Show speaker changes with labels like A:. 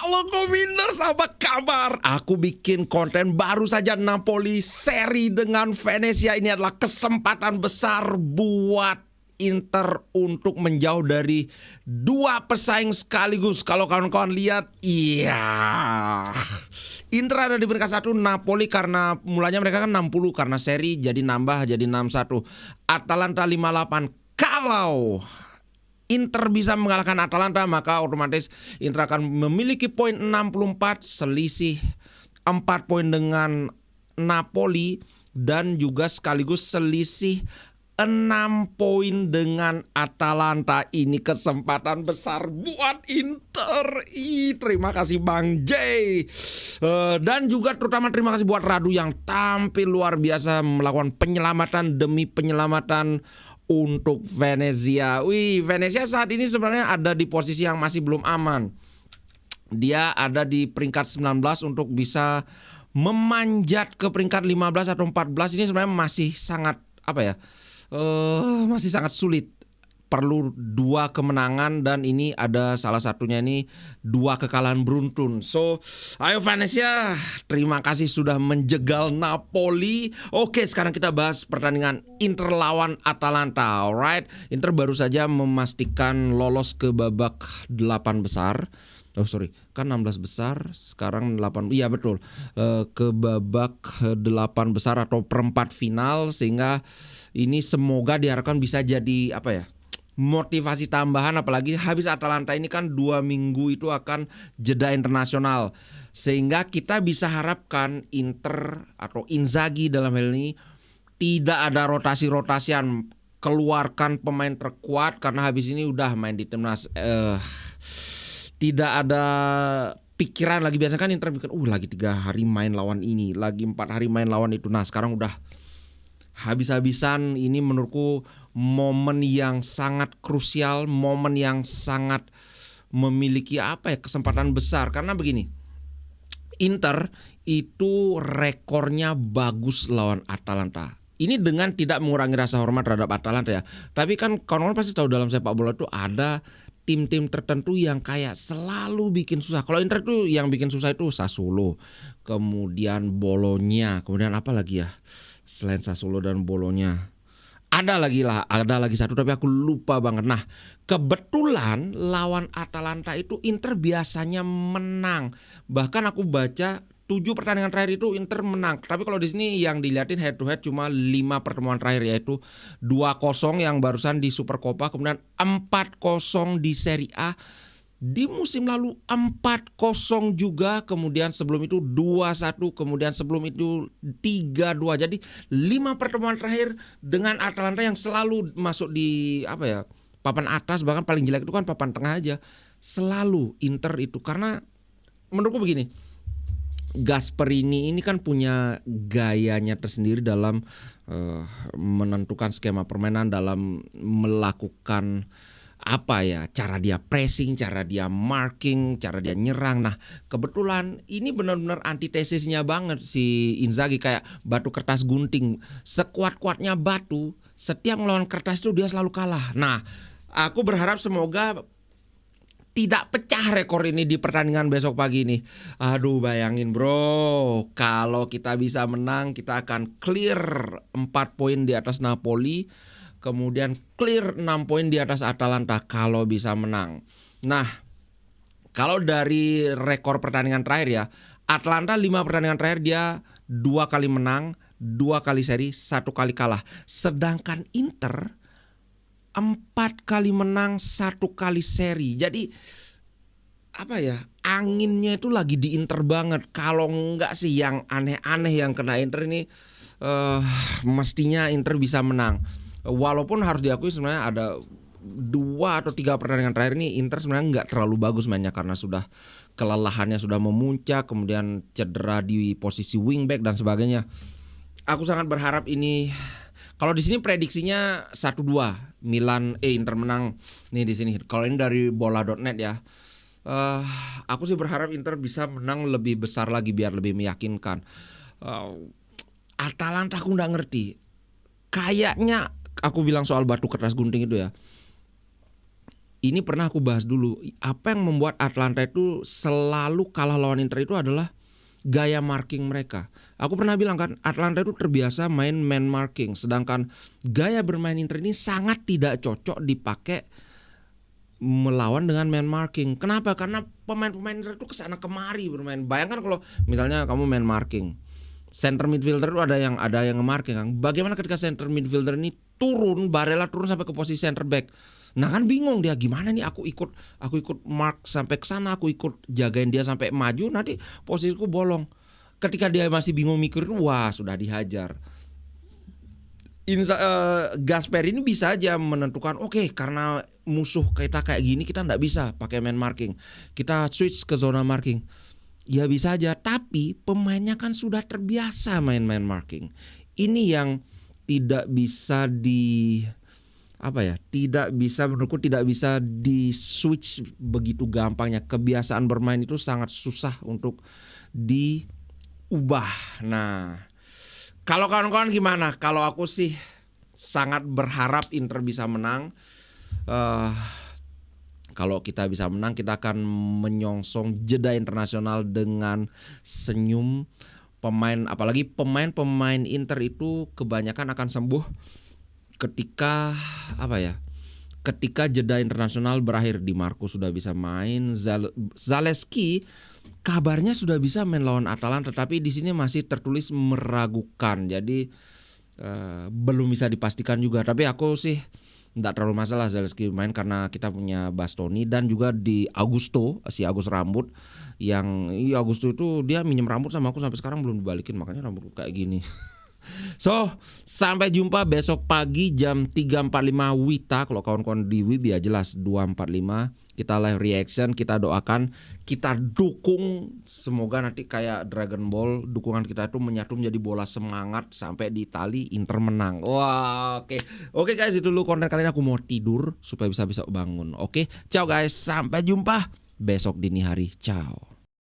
A: Halo Kominers, apa kabar? Aku bikin konten baru saja Napoli seri dengan Venezia. Ini adalah kesempatan besar buat Inter untuk menjauh dari dua pesaing sekaligus. Kalau kawan-kawan lihat, iya, Inter ada di peringkat 1, Napoli karena mulanya mereka kan 60 karena seri jadi nambah jadi 61. Atalanta 58. Kalau Inter bisa mengalahkan Atalanta, maka otomatis Inter akan memiliki poin 64, selisih 4 poin dengan Napoli, dan juga sekaligus selisih 6 poin dengan Atalanta. Ini kesempatan besar buat Inter. Terima kasih Bang J. Dan juga terutama terima kasih buat Radu yang tampil luar biasa melakukan penyelamatan demi penyelamatan untuk Venezia. Venezia saat ini sebenarnya ada di posisi yang masih belum aman. Dia ada di peringkat 19 untuk bisa memanjat ke peringkat 15 atau 14. Ini sebenarnya masih sangat masih sangat sulit. Perlu 2 kemenangan dan ini ada salah satunya ini 2 kekalahan beruntun. So, ayo Venezia, terima kasih sudah menjegal Napoli. Oke, sekarang kita bahas pertandingan Inter lawan Atalanta. Alright, Inter baru saja memastikan lolos ke babak 8 besar. Kan 16 besar, sekarang 8. Iya betul. Ke babak 8 besar atau perempat final, sehingga ini semoga diharapkan bisa jadi motivasi tambahan, apalagi habis Atalanta ini kan 2 minggu itu akan jeda internasional, sehingga kita bisa harapkan Inter atau Inzaghi dalam hal ini tidak ada rotasi-rotasian, keluarkan pemain terkuat karena habis ini udah main di timnas, tidak ada pikiran lagi. Biasanya kan Inter pikir lagi 3 hari main lawan ini, lagi 4 hari main lawan itu. Nah sekarang udah habis-habisan. Ini menurutku momen yang sangat krusial, momen yang sangat memiliki kesempatan besar. Karena begini, Inter itu rekornya bagus lawan Atalanta. Ini dengan tidak mengurangi rasa hormat terhadap Atalanta ya. Tapi kan kawan-kawan pasti tahu dalam sepak bola itu ada tim-tim tertentu yang kayak selalu bikin susah. Kalau Inter itu yang bikin susah itu Sassuolo, kemudian Bologna, kemudian apa lagi ya selain Sassuolo dan Bologna? Ada lagi satu tapi aku lupa banget. Nah, kebetulan lawan Atalanta itu Inter biasanya menang. Bahkan aku baca 7 pertandingan terakhir itu Inter menang. Tapi kalau di sini yang dilihatin head to head cuma 5 pertemuan terakhir, yaitu 2-0 yang barusan di Supercoppa, kemudian 4-0 di Serie A. Di musim lalu 4-0 juga, kemudian sebelum itu 2-1, kemudian sebelum itu 3-2. Jadi 5 pertemuan terakhir dengan Atalanta yang selalu masuk di papan atas, bahkan paling jelek itu kan papan tengah aja. Selalu Inter itu, karena menurutku begini, Gasperini ini kan punya gayanya tersendiri dalam menentukan skema permainan, dalam melakukan cara dia pressing, cara dia marking, cara dia nyerang. Nah kebetulan ini benar-benar antitesisnya banget si Inzaghi, kayak batu kertas gunting. Sekuat-kuatnya batu, setiap melawan kertas itu dia selalu kalah. Nah aku berharap semoga tidak pecah rekor ini di pertandingan besok pagi ini. Aduh bayangin bro, kalau kita bisa menang kita akan clear 4 poin di atas Napoli, kemudian clear 6 poin di atas Atalanta kalau bisa menang. Nah, kalau dari rekor pertandingan terakhir ya, Atalanta 5 pertandingan terakhir dia 2 kali menang, 2 kali seri, 1 kali kalah. Sedangkan Inter 4 kali menang, 1 kali seri. Jadi anginnya itu lagi di Inter banget. Kalau enggak sih yang aneh-aneh yang kena Inter ini, mestinya Inter bisa menang. Walaupun harus diakui sebenarnya ada 2 atau 3 pertandingan terakhir ini Inter sebenarnya nggak terlalu bagus mainnya karena sudah kelelahannya sudah memuncak, kemudian cedera di posisi wingback dan sebagainya. Aku sangat berharap ini, kalau di sini prediksinya 1-2 Inter menang nih di sini. Kalau ini dari bola.net ya. Aku sih berharap Inter bisa menang lebih besar lagi biar lebih meyakinkan. Atalanta aku nggak ngerti. Kayaknya aku bilang soal batu kertas gunting itu ya. ini pernah aku bahas dulu. Apa yang membuat Atlanta itu selalu kalah lawan Inter itu adalah gaya marking mereka. Aku pernah bilang kan, Atlanta itu terbiasa main man marking, sedangkan gaya bermain Inter ini sangat tidak cocok dipakai melawan dengan man marking. Kenapa? Karena pemain-pemain Inter itu kesana kemari bermain. Bayangkan kalau misalnya kamu man marking, center midfielder itu ada yang nge-marking kan. Bagaimana ketika center midfielder ini turun, Barella turun sampai ke posisi center back. Nah kan bingung dia, gimana nih aku ikut mark sampai ke sana, aku ikut jagain dia sampai maju, nanti posisiku bolong. Ketika dia masih bingung mikir, wah sudah dihajar. Gasper ini bisa aja menentukan, oke, karena musuh kita kayak gini kita nggak bisa pakai man marking, kita switch ke zona marking. Ya bisa aja, tapi pemainnya kan sudah terbiasa main man marking. Ini yang tidak bisa menurutku tidak bisa di switch begitu gampangnya. Kebiasaan bermain itu sangat susah untuk diubah. Nah, kalau kawan-kawan gimana? Kalau aku sih sangat berharap Inter bisa menang. Kalau kita bisa menang, kita akan menyongsong jeda internasional dengan senyum. Apalagi pemain Inter itu kebanyakan akan sembuh ketika jeda internasional berakhir. Di Marco sudah bisa main, Zalewski kabarnya sudah bisa main lawan Atalanta, tetapi di sini masih tertulis meragukan. Jadi belum bisa dipastikan juga. Tapi aku sih nggak terlalu masalah Zalewski main karena kita punya Bastoni, dan juga di Agus Rambut yang Augusto itu dia minjem rambut sama aku sampai sekarang belum dibalikin, makanya rambutku kayak gini. So, sampai jumpa besok pagi jam 3.45 WITA. Kalau kawan-kawan di WIB ya jelas 2.45. Kita live reaction, kita doakan, kita dukung. Semoga nanti kayak Dragon Ball, dukungan kita itu menyatu menjadi bola semangat sampai di Itali Inter menang. Wah, oke. Oke guys, itu dulu konten kali ini. Aku mau tidur supaya bisa bangun. Oke, ciao guys, sampai jumpa besok dini hari. Ciao.